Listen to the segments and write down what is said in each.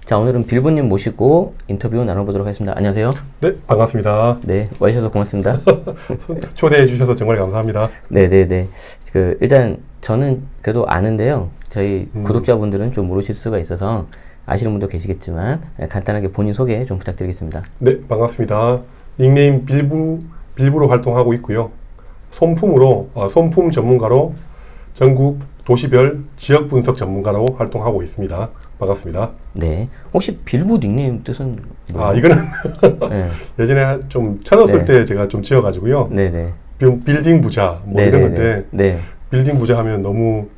자, 오늘은 빌보님 모시고 인터뷰 나눠보도록 하겠습니다. 안녕하세요. 네, 반갑습니다. 네, 와주셔서 고맙습니다. 초대해 주셔서 정말 감사합니다. 네네네. 일단 저는 그래도 아는데요. 저희 구독자분들은 좀 모르실 수가 있어서 아시는 분도 계시겠지만 간단하게 본인 소개 좀 부탁드리겠습니다. 네, 반갑습니다. 닉네임 빌부로 활동하고 있고요. 손품 전문가로 전국 도시별 지역 분석 전문가로 활동하고 있습니다. 반갑습니다. 네. 혹시 빌보 닉네임 뜻은 뭐예요? 이거는 네. 예전에 좀 쳐놨을 네. 때 제가 좀 지어가지고요. 네네. 빌딩 부자 뭐 이런 건데 네. 빌딩 부자 하면 너무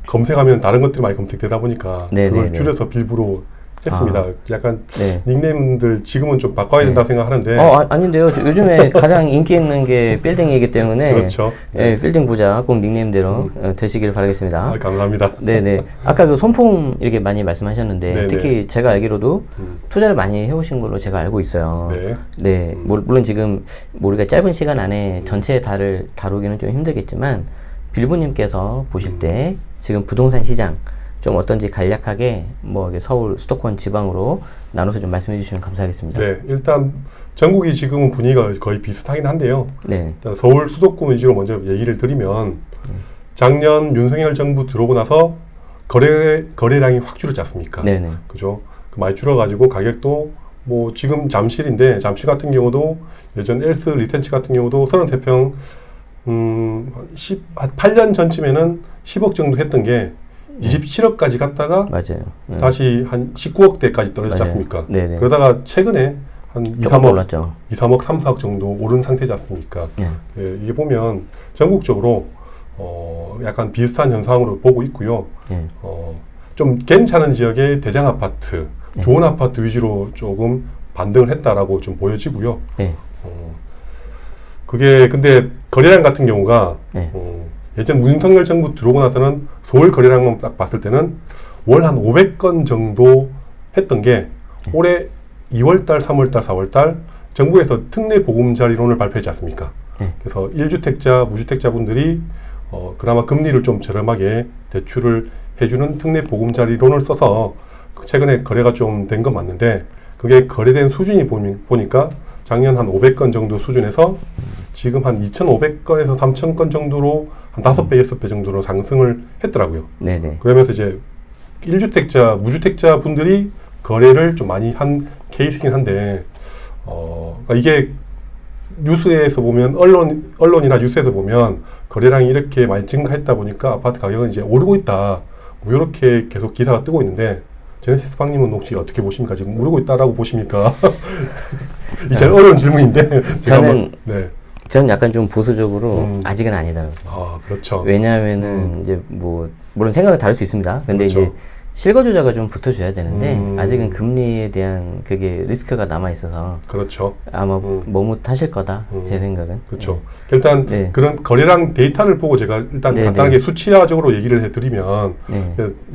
검색하면 다른 것들이 많이 검색되다 보니까 그걸 줄여서 빌부로 했습니다. 약간 네. 닉네임들 지금은 좀 바꿔야 된다 생각하는데 아닌데요. 요즘에 가장 인기 있는 게 빌딩이기 때문에 그렇죠. 네, 빌딩 부자 꼭 닉네임대로 되시길 바라겠습니다. 감사합니다. 네네. 아까 그 손품 이렇게 많이 말씀하셨는데 네네. 특히 제가 알기로도 투자를 많이 해오신 걸로 제가 알고 있어요. 네. 네. 물론 지금 우리가 짧은 시간 안에 전체 다를 다루기는 좀 힘들겠지만 빌보님께서 보실 때 지금 부동산 시장 좀 어떤지 간략하게 뭐 서울, 수도권, 지방으로 나눠서 좀 말씀해 주시면 감사하겠습니다. 네, 일단 전국이 지금은 분위기가 거의 비슷하긴 한데요. 네. 일단 서울 수도권 위주로 먼저 얘기를 드리면 작년 윤석열 정부 들어오고 나서 거래량이 확 줄었지 않습니까? 네네. 그죠? 많이 줄어가지고 가격도 뭐 지금 잠실인데 잠실 같은 경우도 예전 엘스 리텐치 같은 경우도 33평 한 8년 전쯤에는 10억 정도 했던 게 27억까지 갔다가 맞아요. 네. 다시 한 19억대까지 떨어졌지 맞아요. 않습니까? 네네. 그러다가 최근에 한 2, 조금 3억, 올랐죠. 3, 4억 정도 오른 상태지 않습니까? 네. 예, 이게 보면 전국적으로 약간 비슷한 현상으로 보고 있고요. 네. 좀 괜찮은 지역의 대장 아파트, 네. 좋은 아파트 위주로 조금 반등을 했다라고 좀 보여지고요. 네. 그게 근데 거래량 같은 경우가 네. 예전 윤석열 정부 들어오고 나서는 서울 거래량만 딱 봤을 때는 월 한 500건 정도 했던 게 올해 2월달, 3월달, 4월달 정부에서 특례 보금자리론을 발표했지 않습니까? 그래서 1주택자, 무주택자 분들이 그나마 금리를 좀 저렴하게 대출을 해주는 특례 보금자리론을 써서 최근에 거래가 좀 된 건 맞는데 그게 거래된 수준이 보니까 작년 한 500건 정도 수준에서 지금 한 2,500건에서 3,000건 정도로 한 5배, 6배 정도로 상승을 했더라고요. 네네. 그러면서 이제 1주택자, 무주택자 분들이 거래를 좀 많이 한 케이스긴 한데, 그러니까 이게 뉴스에서 보면, 언론이나 뉴스에서 보면 거래량이 이렇게 많이 증가했다 보니까 아파트 가격은 이제 오르고 있다. 뭐 이렇게 계속 기사가 뜨고 있는데, 제네시스 박님은 혹시 어떻게 보십니까? 지금 오르고 있다라고 보십니까? 이제 어려운 질문인데. 저는 약간 좀 보수적으로 아직은 아니다. 그렇죠. 왜냐하면은 이제 뭐 물론 생각은 다를 수 있습니다. 근데 그렇죠. 이제 실거주자가 좀 붙어줘야 되는데 아직은 금리에 대한 그게 리스크가 남아 있어서 그렇죠. 아마 머뭇하실 거다 제 생각은. 그렇죠. 일단 그런 거래량 데이터를 보고 제가 일단 간단하게 수치화적으로 얘기를 해드리면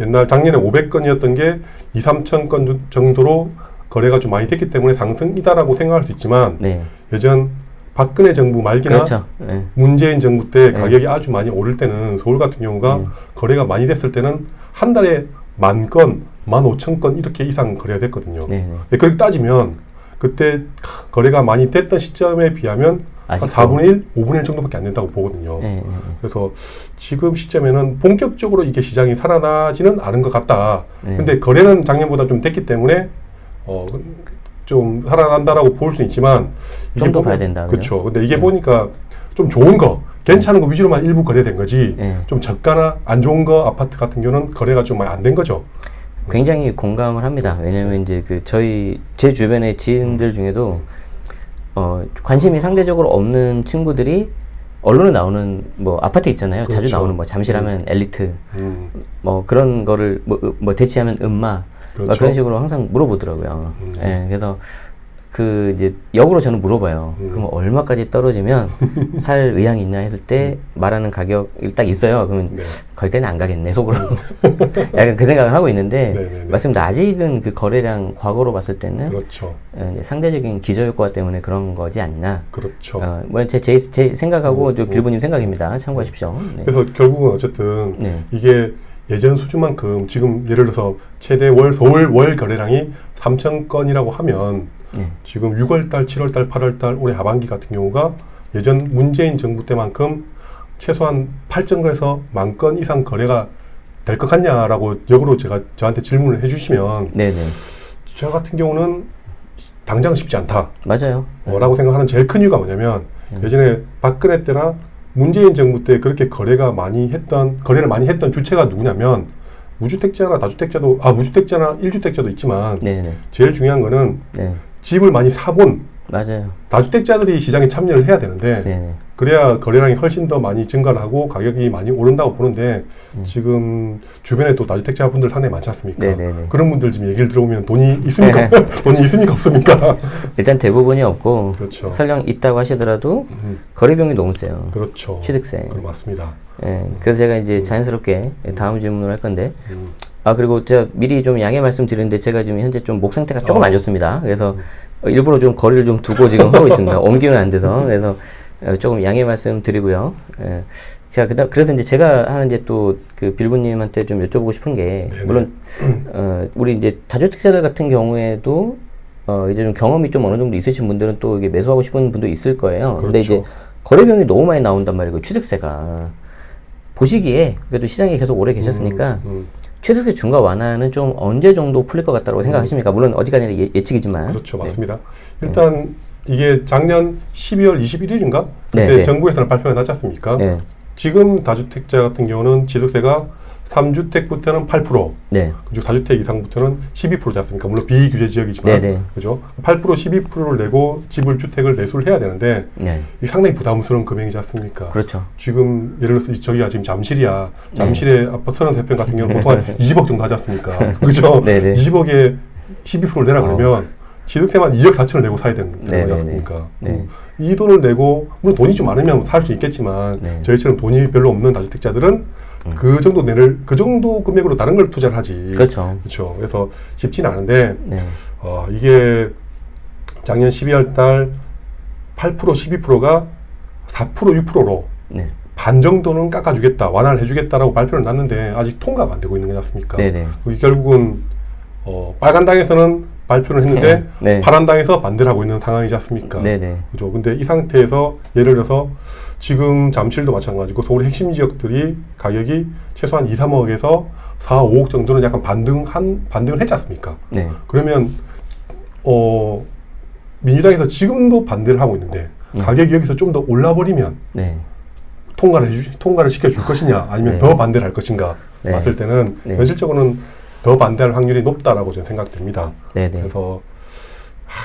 옛날 작년에 500건이었던 게 2, 3천 건 정도로 거래가 좀 많이 됐기 때문에 상승이다라고 생각할 수 있지만 예전 박근혜 정부 말기나 그렇죠. 문재인 정부 때 가격이 아주 많이 오를 때는 서울 같은 경우가 거래가 많이 됐을 때는 한 달에 10,000건, 15,000건 이렇게 이상 거래가 됐거든요. 그렇게 따지면 그때 거래가 많이 됐던 시점에 비하면 한 4분의 1, 5분의 1 정도밖에 안 된다고 보거든요. 그래서 지금 시점에는 본격적으로 이게 시장이 살아나지는 않은 것 같다. 근데 거래는 작년보다 좀 됐기 때문에 좀 살아난다라고 볼 수 있지만 좀 더 봐야 된다. 그렇죠. 근데 이게 보니까 좀 좋은 거, 괜찮은 거 위주로만 일부 거래된 거지. 좀 저가나 안 좋은 거 아파트 같은 경우는 거래가 좀 많이 안 된 거죠. 굉장히 공감을 합니다. 왜냐면 이제 제 주변의 지인들 중에도 관심이 상대적으로 없는 친구들이 언론에 나오는 뭐 아파트 있잖아요. 그렇죠. 자주 나오는 뭐 잠실하면 엘리트, 뭐 그런 거를 뭐 대치하면 음마. 그렇죠. 그런 식으로 항상 물어보더라고요. 그래서 이제 역으로 저는 물어봐요. 그럼 얼마까지 떨어지면 살 의향이 있나 했을 때 말하는 가격이 딱 있어요. 그러면 거기까지는 안 가겠네, 속으로. 약간 그 생각을 하고 있는데, 맞습니다. 아직은 그 거래량 과거로 봤을 때는 그렇죠. 상대적인 기저효과 때문에 그런 거지 않나. 그렇죠. 뭐 제 생각하고 빌보님 생각입니다. 참고하십시오. 그래서 결국은 어쨌든 이게 예전 수준만큼 지금 예를 들어서 최대 서울 월 거래량이 3천 건이라고 하면 지금 6월달, 7월달, 8월달 올해 하반기 같은 경우가 예전 문재인 정부 때만큼 최소한 8,000건에서 10,000건 이상 거래가 될 것 같냐라고 역으로 저한테 질문을 해주시면 네네. 저 같은 경우는 당장 쉽지 않다. 맞아요. 라고 생각하는 제일 큰 이유가 뭐냐면 예전에 박근혜 때나 문재인 정부 때 그렇게 거래를 많이 했던 주체가 누구냐면 무주택자나 다주택자도 무주택자나 1주택자도 있지만 네네. 제일 중요한 거는 네. 집을 많이 사본 맞아요. 다주택자들이 시장에 참여를 해야 되는데 네네. 그래야 거래량이 훨씬 더 많이 증가를 하고 가격이 많이 오른다고 보는데 지금 주변에 또 다주택자 분들 상당히 많지 않습니까? 네네네. 그런 분들 지금 얘기를 들어보면 돈이 있습니까? 돈이 있습니까? 없습니까? 일단 대부분이 없고 그렇죠. 설령 있다고 하시더라도 거래 비용이 너무 세요. 그렇죠. 취득세. 맞습니다. 예, 그래서 제가 이제 자연스럽게 다음 질문을 할 건데 그리고 제가 미리 좀 양해 말씀드리는데 제가 지금 현재 좀 목 상태가 조금 안 좋습니다. 그래서 일부러 좀 거리를 좀 두고 지금 하고 있습니다. 옮기면 안 돼서. 그래서 조금 양해 말씀드리고요. 예. 그래서 이제 제가 하는 이제 또 그 빌부님한테 좀 여쭤보고 싶은 게 네네. 물론 우리 이제 다주택자들 같은 경우에도 이제 좀 경험이 좀 어느 정도 있으신 분들은 또 이게 매수하고 싶은 분도 있을 거예요. 그렇죠. 근데 이제 거래 비용이 너무 많이 나온단 말이에요. 취득세가 보시기에 그래도 시장에 계속 오래 계셨으니까 취득세 중과 완화는 좀 언제 정도 풀릴 것 같다고 생각하십니까? 물론 어디가 아니라 예측이지만. 그렇죠. 맞습니다. 일단 이게 작년 12월 21일인가? 네, 그때 네. 정부에서는 발표가 났지 않습니까? 네. 지금 다주택자 같은 경우는 취득세가 3주택부터는 8%, 네. 그죠? 4주택 이상부터는 12%지 않습니까? 물론 비규제 지역이지만, 네, 네. 그죠? 8%, 12%를 내고 주택을 매수를 해야 되는데 네. 이게 상당히 부담스러운 금액이지 않습니까? 그렇죠. 지금 예를 들어서 저기가 지금 잠실이야. 잠실의 아파트 33평 같은 경우는 보통 한 20억 정도 하지 않습니까? 그죠? 네, 네. 20억에 12%를 내라 그러면 취득세만 2억 4천을 내고 사야 되는 네, 거지 네, 않습니까? 네. 이 돈을 내고 물론 돈이 좀 많으면 살 수 있겠지만 네. 저희처럼 돈이 별로 없는 다주택자들은 그 정도 금액으로 다른 걸 투자를 하지. 그렇죠. 그렇죠. 그래서 쉽지는 않은데 네. 이게 작년 12월 달 8% 12%가 4% 6%로 네. 반 정도는 깎아주겠다, 완화를 해주겠다라고 발표를 났는데 아직 통과가 안 되고 있는 거지 않습니까? 네네. 그게 결국은 빨간 당에서는 발표를 했는데 네. 파란 당에서 반대를 하고 있는 상황이지 않습니까? 네네. 그죠? 근데 이 상태에서 예를 들어서 지금 잠실도 마찬가지고 서울의 핵심 지역들이 가격이 최소한 2, 3억에서 4, 5억 정도는 약간 반등을 했지 않습니까? 네. 그러면 민주당에서 지금도 반대를 하고 있는데 가격이 여기서 좀 더 올라버리면 네. 통과를 시켜줄 것이냐 아니면 네. 더 반대를 할 것인가 네. 봤을 때는 네. 현실적으로는 더 반대할 확률이 높다라고 저는 생각됩니다. 네네. 그래서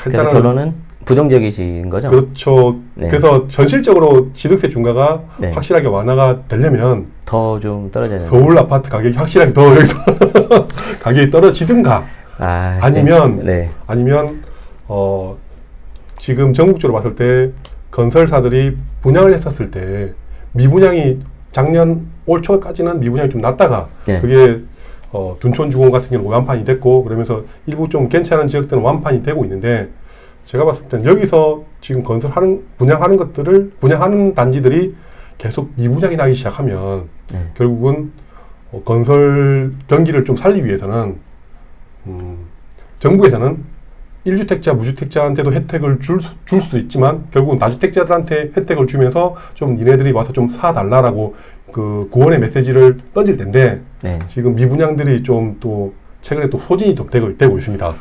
그래서 결론은 부정적이신 거죠? 그렇죠. 네. 그래서 현실적으로 취득세 중과가 네. 확실하게 완화가 되려면 더 좀 떨어져야 되는. 서울 아파트 가격이 확실하게 더 여기서 가격이 떨어지든가 아니면 네. 아니면 지금 전국적으로 봤을 때 건설사들이 분양을 했었을 때 미분양이 작년 올 초까지는 미분양이 좀 낮다가 네. 그게 둔촌주공 같은 경우는 완판이 됐고 그러면서 일부 좀 괜찮은 지역들은 완판이 되고 있는데 제가 봤을 때는 여기서 지금 분양하는 단지들이 계속 미분양이 나기 시작하면 결국은 건설 경기를 좀 살리기 위해서는 정부에서는 1주택자, 무주택자한테도 혜택을 줄 수 있지만 결국은 다주택자들한테 혜택을 주면서 좀 니네들이 와서 좀 사달라라고 그 구원의 메시지를 던질 텐데 네. 지금 미분양들이 좀 또 최근에 또 소진이 좀 되고 있습니다.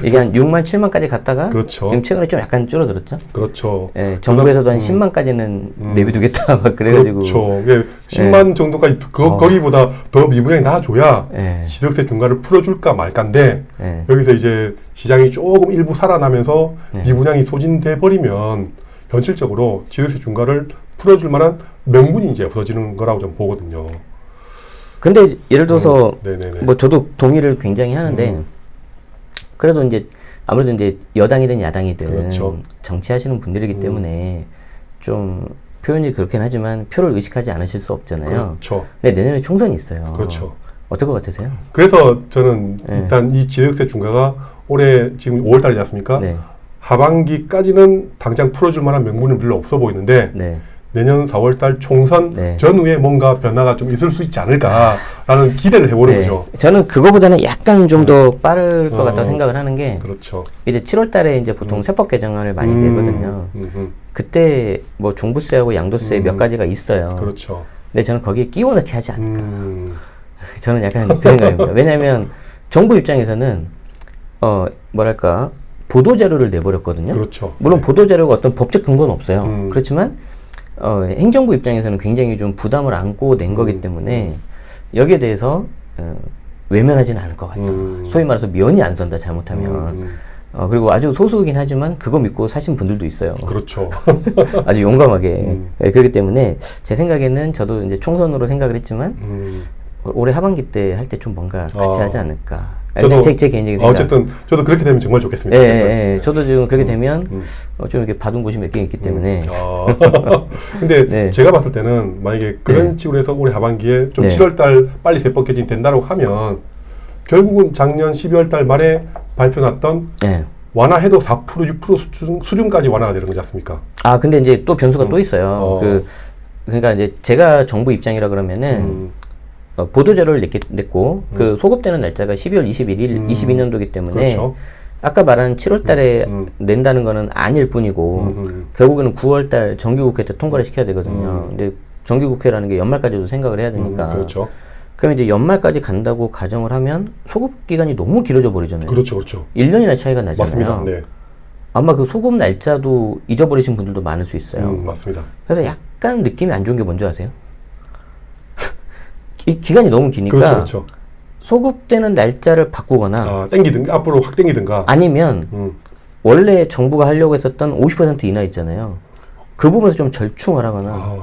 이게 한 6만, 7만까지 갔다가 그렇죠. 지금 최근에 좀 약간 줄어들었죠? 그렇죠. 예, 정부에서도 한 10만까지는 내비두겠다 막 그래가지고. 그렇죠. 10만 정도까지 거기보다 더 미분양이 나와줘야 취득세 중과를 풀어줄까 말까인데 여기서 이제 시장이 조금 일부 살아나면서 미분양이 소진돼 버리면 현실적으로 취득세 중과를 풀어줄 만한 명분이 이제 없어지는 거라고 좀 보거든요. 근데 예를 들어서 네네네. 뭐 저도 동의를 굉장히 하는데 그래도 이제 아무래도 이제 여당이든 야당이든 그렇죠. 정치하시는 분들이기 때문에 좀 표현이 그렇긴 하지만 표를 의식하지 않으실 수 없잖아요. 그렇죠. 근데 내년에 총선이 있어요. 그렇죠. 어떨 것 같으세요? 그래서 저는 일단 이 취득세 중과가 올해 지금 5월 달이지 않습니까? 네. 하반기까지는 당장 풀어줄 만한 명분은 별로 없어 보이는데 네. 내년 4월달 총선 네. 전후에 뭔가 변화가 좀 있을 수 있지 않을까라는 기대를 해보는 거죠. 저는 그거보다는 약간 좀 더 빠를 것 같다고 생각을 하는 게 그렇죠. 이제 7월달에 이제 보통 세법 개정안을 많이 내거든요. 그때 뭐 종부세하고 양도세 몇 가지가 있어요. 그렇죠. 근데 저는 거기에 끼워 넣기 하지 않을까. 저는 약간 그 생각입니다. 왜냐하면 정부 입장에서는 뭐랄까 보도 자료를 내버렸거든요. 그렇죠. 물론 보도 자료가 어떤 법적 근거는 없어요. 그렇지만 행정부 입장에서는 굉장히 좀 부담을 안고 낸 거기 때문에 여기에 대해서 외면하지는 않을 것 같다. 소위 말해서 면이 안 선다 잘못하면. 그리고 아주 소수이긴 하지만 그거 믿고 사신 분들도 있어요. 그렇죠. 아주 용감하게. 그렇기 때문에 제 생각에는 저도 이제 총선으로 생각을 했지만 올해 하반기 때 할 때 좀 뭔가 같이 하지 않을까. 저도 제 개인적인 생각. 어쨌든 저도 그렇게 되면 정말 좋겠습니다. 예. 저도 지금 그렇게 되면 좀 이렇게 봐둔 곳이 몇 개 있기 때문에. 근데 네. 제가 봤을 때는 만약에 그런 식으로 해서 올해 하반기에 좀 7월달 빨리 세법 개정이 된다고 하면 결국은 작년 12월달 말에 발표났던 완화해도 4% 6% 수준까지 완화가 되는 거지 않습니까? 아 근데 이제 또 변수가 또 있어요. 그러니까 이제 제가 정부 입장이라 그러면은 보도 자료를 냈고 그 소급되는 날짜가 12월 21일 22년도이기 때문에 그렇죠. 아까 말한 7월달에 낸다는 거는 아닐 뿐이고 결국에는 9월달 정기국회 때 통과를 시켜야 되거든요. 근데 정기국회라는 게 연말까지도 생각을 해야 되니까. 그렇죠. 그럼 이제 연말까지 간다고 가정을 하면 소급 기간이 너무 길어져 버리잖아요. 그렇죠, 그렇죠. 1년이나 차이가 나잖아요. 맞습니다. 네. 아마 그 소급 날짜도 잊어버리신 분들도 많을 수 있어요. 맞습니다. 그래서 약간 느낌이 안 좋은 게 뭔지 아세요? 이 기간이 너무 기니까 그렇죠. 소급되는 날짜를 바꾸거나 땡기든가 앞으로 확 땡기든가 아니면 원래 정부가 하려고 했었던 50% 인하 있잖아요. 그 부분에서 좀 절충을 하거나.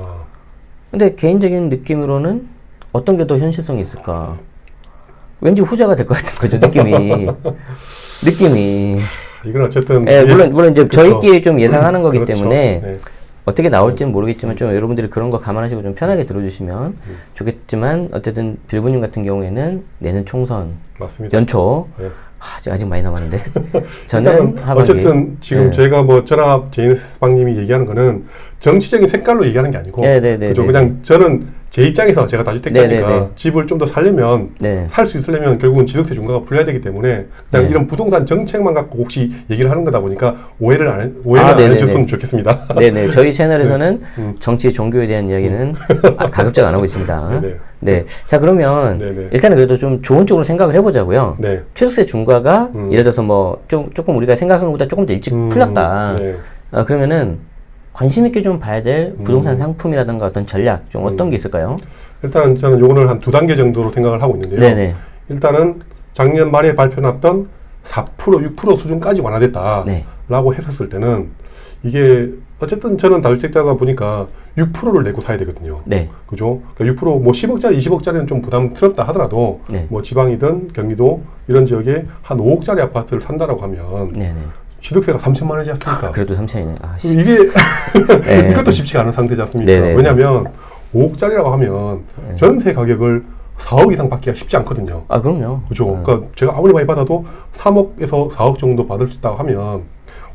근데 개인적인 느낌으로는 어떤 게 더 현실성이 있을까? 왠지 후자가 될 것 같은 거죠, 느낌이. 이건 어쨌든 물론 이제 그렇죠. 저희끼리 좀 예상하는 거기 그렇죠. 때문에 네. 어떻게 나올지는 모르겠지만 좀 여러분들이 그런 거 감안하시고 좀 편하게 들어주시면 좋겠지만 어쨌든 빌보님 같은 경우에는 내년 총선 맞습니다. 연초 네. 아직 많이 남았는데 저는 하반기. 어쨌든 지금 제가 뭐 전합 제인스방님이 얘기하는 거는 정치적인 색깔로 얘기하는 게 아니고 그죠? 그냥 저는 제 입장에서 제가 다주택자니까 집을 좀 더 살려면 살 수 있으려면 결국은 지득세 중과가 풀려야 되기 때문에 그냥 이런 부동산 정책만 갖고 혹시 얘기를 하는 거다 보니까 오해를 안 해주셨으면 좋겠습니다. 네네. 저희 채널에서는 정치 종교에 대한 이야기는 가급적 안 하고 있습니다. 네. 자 그러면 일단은 그래도 좀 좋은 쪽으로 생각을 해보자고요. 취득세 중과가 예를 들어서 뭐 조금 우리가 생각한 것보다 조금 더 일찍 풀렸다. 그러면은 관심 있게 좀 봐야 될 부동산 상품이라든가 어떤 전략 좀 어떤 게 있을까요? 일단은 저는 요거를 한 2단계 정도로 생각을 하고 있는데요. 일단은 작년 말에 발표났던 4% 6% 수준까지 완화됐다라고 했었을 때는 이게 어쨌든 저는 다주택자다 보니까 6%를 내고 사야 되거든요. 그죠? 그러니까 6%, 뭐 10억짜리, 20억짜리는 좀 부담스럽다 하더라도 뭐 지방이든 경기도 이런 지역에 한 5억짜리 아파트를 산다라고 하면 취득세가 3천만 원이지 않습니까? 그래도 3천이네. 이게 이것도 쉽지가 않은 상태지 않습니까? 왜냐하면 5억짜리라고 하면 전세 가격을 4억 이상 받기가 쉽지 않거든요. 그럼요. 그죠? 그러니까 제가 아무리 많이 받아도 3억에서 4억 정도 받을 수 있다고 하면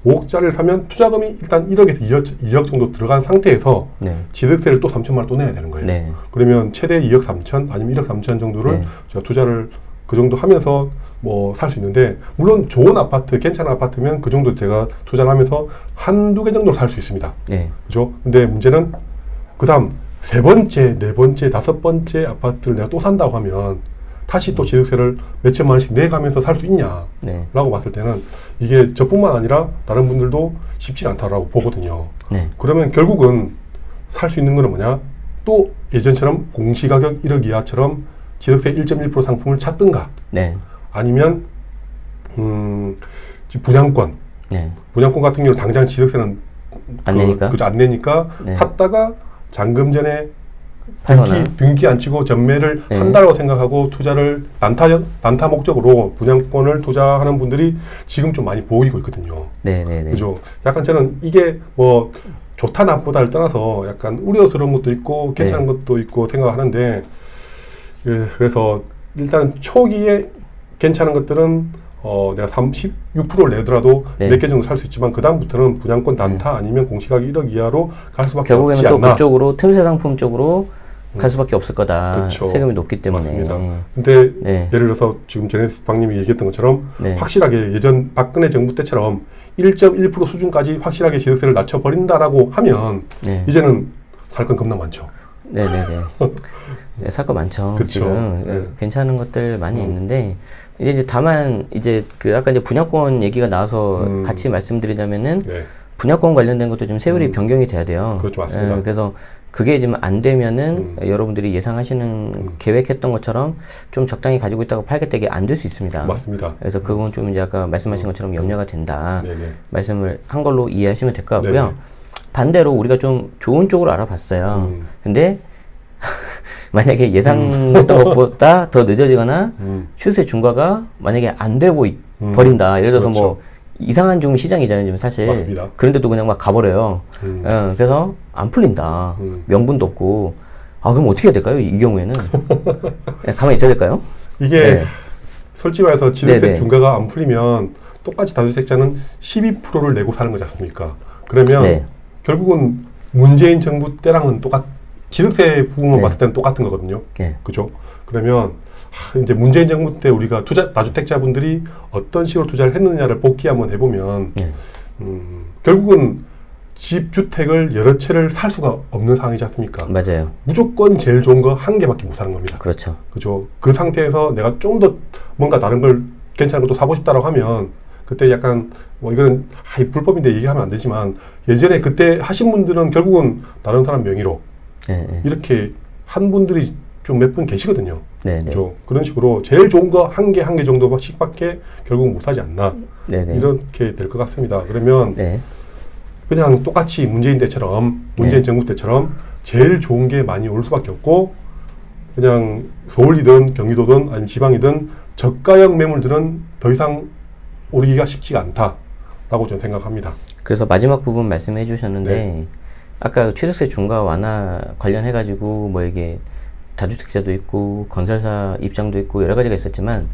5억짜리를 사면 투자금이 일단 1억에서 2억 정도 들어간 상태에서 취득세를 또 3천만 원 또 내야 되는 거예요. 그러면 최대 2억 3천 아니면 1억 3천 정도를 제가 투자를 그 정도 하면서 뭐 살 수 있는데 물론 좋은 아파트, 괜찮은 아파트면 그 정도 제가 투자를 하면서 한두 개 정도 살 수 있습니다. 그죠? 근데 문제는 그 다음 세 번째, 네 번째, 다섯 번째 아파트를 내가 또 산다고 하면 다시 또 취득세를 몇천만 원씩 내가면서 살 수 있냐 라고 봤을 때는 이게 저뿐만 아니라 다른 분들도 쉽지 않다라고 보거든요. 그러면 결국은 살 수 있는 거는 뭐냐? 또 예전처럼 공시가격 1억 이하처럼 취득세 1.1% 상품을 찾든가 아니면 분양권 분양권 같은 경우는 당장 취득세는 안 내니까 샀다가 잔금 전에 등기 안 치고 전매를 한다고 생각하고 투자를 단타 목적으로 분양권을 투자하는 분들이 지금 좀 많이 보이고 있거든요. 그죠? 약간 저는 이게 뭐 좋다 나쁘다를 떠나서 약간 우려스러운 것도 있고 괜찮은 것도 있고 생각하는데 그래서 일단은 초기에 괜찮은 것들은 내가 36%를 내더라도 네. 몇 개 정도 살 수 있지만 그 다음부터는 분양권 단타 아니면 공시가격 1억 이하로 갈 수밖에 결국에는 없지 또 않나. 그쪽으로 틈새 상품 쪽으로 갈 수밖에 없을 거다. 그쵸. 세금이 높기 때문에. 맞습니다. 근데 네. 예를 들어서 지금 전에 박님이 얘기했던 것처럼 네. 확실하게 예전 박근혜 정부 때처럼 1.1% 수준까지 확실하게 취득세를 낮춰버린다라고 하면 네. 이제는 살 건 겁나 많죠. 네네네. 네, 살 거 많죠. 그쵸. 지금 네. 괜찮은 것들 많이 있는데 이제 다만 이제 그 아까 이제 분양권 얘기가 나와서 같이 말씀드리자면은 네. 분양권 관련된 것도 좀 세율이 변경이 돼야 돼요. 그렇죠. 맞습니다. 그래서 그게 지금 안 되면은 여러분들이 예상하시는 계획했던 것처럼 좀 적당히 가지고 있다가 팔겠다 이게 안 될 수 있습니다. 맞습니다. 그래서 그건 좀 이제 아까 말씀하신 것처럼 염려가 된다. 네네. 말씀을 한 걸로 이해하시면 될 것 같고요. 네네. 반대로 우리가 좀 좋은 쪽으로 알아봤어요. 근데 만약에 예상했던 것보다 더 늦어지거나 추세 중과가 만약에 안 되고 버린다. 예를 들어서 그렇죠. 뭐 이상한 좀 시장이잖아요, 지금 사실. 맞습니다. 그런데도 그냥 막 가버려요. 그래서 안 풀린다. 명분도 없고. 아, 그럼 어떻게 해야 될까요? 이 경우에는 가만히 있어야 될까요? 이게 네. 솔직히 말해서 취득세 네네. 중과가 안 풀리면 똑같이 다주택자는 12%를 내고 사는 거지 않습니까? 그러면 네. 결국은 문재인 정부 때랑은 취득세 부분만 네. 봤을 때는 똑같은 거거든요. 네. 그죠? 그러면 이제 문재인 정부 때 우리가 다주택자분들이 어떤 식으로 투자를 했느냐를 복귀 한번 해보면 네. 결국은 집 주택을 여러 채를 살 수가 없는 상황이지 않습니까? 맞아요. 무조건 제일 좋은 거 한 개밖에 못 사는 겁니다. 그렇죠. 그죠? 그 상태에서 내가 좀 더 뭔가 다른 걸 괜찮은 것도 사고 싶다라고 하면 그때 약간 뭐 이거는 불법인데 얘기하면 안 되지만 예전에 그때 하신 분들은 결국은 다른 사람 명의로 네, 네. 이렇게 한 분들이 좀 몇 분 계시거든요. 네, 네. 그죠? 그런 식으로 제일 좋은 거 한 개 정도씩밖에 결국 못 사지 않나. 네, 네. 이렇게 될 것 같습니다. 그러면 네. 그냥 똑같이 문재인 네. 정부 때처럼 제일 좋은 게 많이 올 수밖에 없고 그냥 서울이든 경기도든 아니면 지방이든 저가형 매물들은 더 이상 오르기가 쉽지가 않다라고 저는 생각합니다. 그래서 마지막 부분 말씀해 주셨는데 네. 아까 취득세 중과 완화 관련해 가지고 뭐 이게 다주택자도 있고 건설사 입장도 있고 여러 가지가 있었지만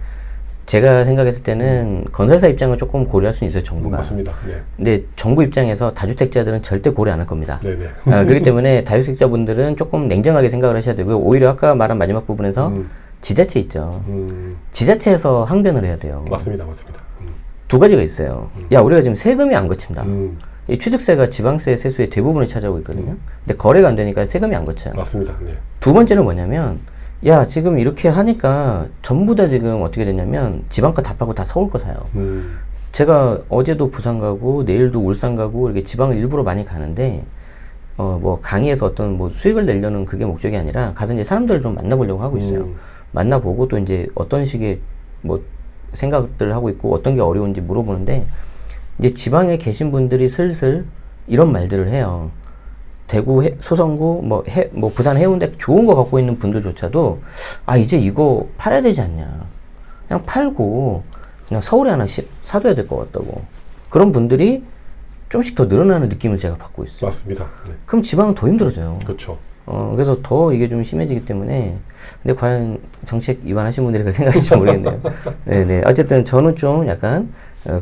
제가 생각했을 때는 건설사 입장을 조금 고려할 수 있어요, 정부가. 맞습니다. 네. 근데 정부 입장에서 다주택자들은 절대 고려 안 할 겁니다. 네네. 그렇기 때문에 다주택자분들은 조금 냉정하게 생각을 하셔야 되고요. 오히려 아까 말한 마지막 부분에서 지자체 있죠. 지자체에서 항변을 해야 돼요. 맞습니다. 두 가지가 있어요. 야, 우리가 지금 세금이 안 거친다. 이 취득세가 지방세 세수의 대부분을 차지하고 있거든요. 근데 거래가 안 되니까 세금이 안 거쳐요. 맞습니다. 네. 두 번째는 뭐냐면, 야, 지금 이렇게 하니까 전부 다 지금 어떻게 되냐면 지방 거 다 팔고 다 서울 거 사요. 제가 어제도 부산 가고 내일도 울산 가고 이렇게 지방을 일부러 많이 가는데, 뭐 강의에서 어떤 뭐 수익을 내려는 그게 목적이 아니라 가서 이제 사람들을 좀 만나보려고 하고 있어요. 만나보고 또 이제 어떤 식의 뭐 생각들을 하고 있고 어떤 게 어려운지 물어보는데 이제 지방에 계신 분들이 슬슬 이런 말들을 해요. 대구 소성구 뭐 부산 해운대 좋은 거 갖고 있는 분들조차도 아 이제 이거 팔아야 되지 않냐. 그냥 팔고 그냥 서울에 하나 사둬야 될 것 같다고. 그런 분들이 좀씩 더 늘어나는 느낌을 제가 받고 있어요. 맞습니다. 네. 그럼 지방은 더 힘들어져요. 그렇죠. 그래서 더 이게 좀 심해지기 때문에 근데 과연 정책 위반하신 분들이 그렇게 생각할지 모르겠네요. 네네. 어쨌든 저는 좀 약간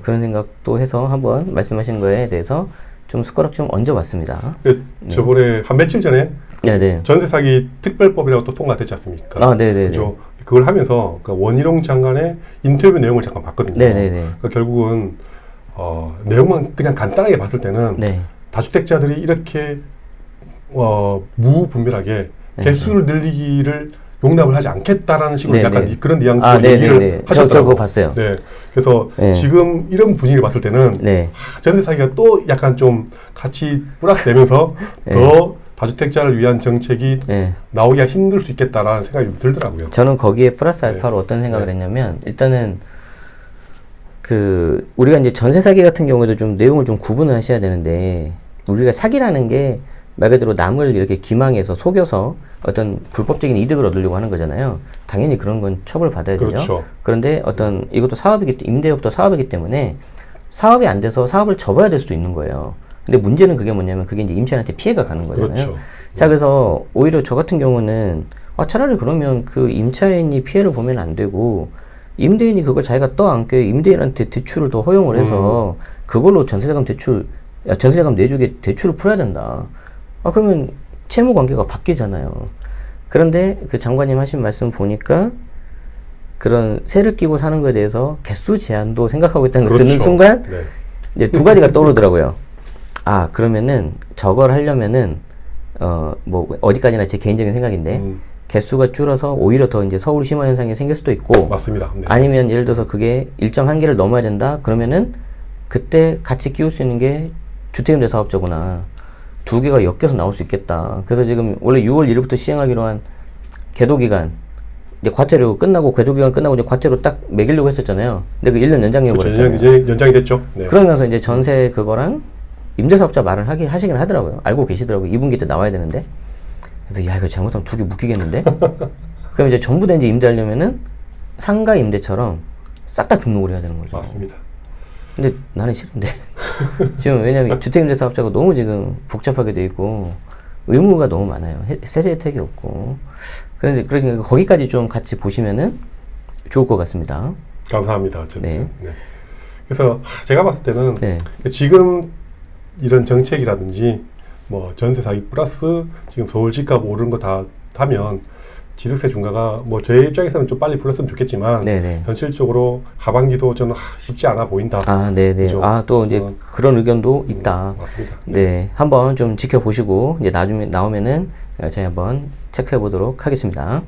그런 생각도 해서 한번 말씀하신 거에 대해서 좀 숟가락 좀 얹어봤습니다. 저번에 한 며칠 전에 네네. 전세 사기 특별법이라고 또 통과됐지 않습니까? 아, 네네네. 그렇죠. 그걸 하면서 그러니까 원희룡 장관의 인터뷰 내용을 잠깐 봤거든요. 네네네. 그러니까 결국은 내용만 그냥 간단하게 봤을 때는 네. 다주택자들이 이렇게 무분별하게 개수를 늘리기를 용납을 하지 않겠다라는 식으로 네네. 약간 그런 뉘앙스로 얘기를 하셨더라고요. 저 그거 봤어요. 네. 그래서 네. 지금 이런 분위기를 봤을 때는 네. 전세 사기가 또 약간 좀 같이 플러스 되면서 네. 더 다주택자를 위한 정책이 네. 나오기가 힘들 수 있겠다라는 생각이 좀 들더라고요. 저는 거기에 플러스 알파로 네. 어떤 생각을 네. 했냐면 일단은 우리가 이제 전세 사기 같은 경우에도 좀 내용을 좀 구분을 하셔야 되는데 우리가 사기라는 게 말 그대로 남을 이렇게 기망해서 속여서 어떤 불법적인 이득을 얻으려고 하는 거잖아요. 당연히 그런 건 처벌받아야 되죠. 그렇죠. 그런데 이것도 임대업도 사업이기 때문에 사업이 안 돼서 사업을 접어야 될 수도 있는 거예요. 근데 문제는 그게 뭐냐면 그게 이제 임차인한테 피해가 가는 거잖아요. 그렇죠. 자, 그래서 오히려 저 같은 경우는 차라리 그러면 그 임차인이 피해를 보면 안 되고 임대인이 그걸 자기가 떠안고 임대인한테 대출을 더 허용을 해서 그걸로 전세자금 대출, 야, 전세자금 내주게 대출을 풀어야 된다. 아, 그러면 채무 관계가 바뀌잖아요. 그런데 그 장관님 하신 말씀 보니까 그런 세를 끼고 사는 거에 대해서 개수 제한도 생각하고 있다는 걸 듣는 순간 네. 이제 두 가지가 떠오르더라고요. 아, 그러면은 저걸 하려면은 뭐 어디까지나 제 개인적인 생각인데 개수가 줄어서 오히려 더 이제 서울 심화 현상이 생길 수도 있고 맞습니다. 네. 아니면 예를 들어서 그게 일정 한계를 넘어야 된다. 그러면은 그때 같이 끼울 수 있는 게 주택임대 사업자구나. 두 개가 엮여서 나올 수 있겠다. 그래서 지금 원래 6월 1일부터 시행하기로 한 계도기간 이제 과태료 끝나고 계도기간 끝나고 이제 과태료 딱 매기려고 했었잖아요. 근데 그 1년 연장해 그렇죠. 버렸잖아요. 연장이 됐죠. 네. 그러면서 이제 전세 그거랑 임대사업자 말을 하시긴 하더라고요. 알고 계시더라고요. 2분기 때 나와야 되는데. 그래서 야, 이거 잘못하면 두 개 묶이겠는데? 그럼 이제 전부 다 이제 임대하려면은 상가 임대처럼 싹 다 등록을 해야 되는 거죠. 맞습니다. 근데 나는 싫은데. 지금 왜냐면 주택임대 사업자가 너무 지금 복잡하게 돼 있고 의무가 너무 많아요. 세제 혜택이 없고. 그래서 거기까지 좀 같이 보시면은 좋을 것 같습니다. 감사합니다. 어쨌든. 네. 네. 그래서 제가 봤을 때는 네. 지금 이런 정책이라든지 뭐 전세 사기 플러스 지금 서울 집값 오르는 거 다 하면 지득세 중과가 뭐 제 입장에서는 좀 빨리 풀렸으면 좋겠지만 네네. 현실적으로 하반기도 저는 쉽지 않아 보인다. 아, 네네. 그죠? 아, 또 이제 그런 의견도 있다. 맞습니다. 네. 한번 좀 지켜보시고 이제 나중에 나오면은 저희 한번 체크해 보도록 하겠습니다.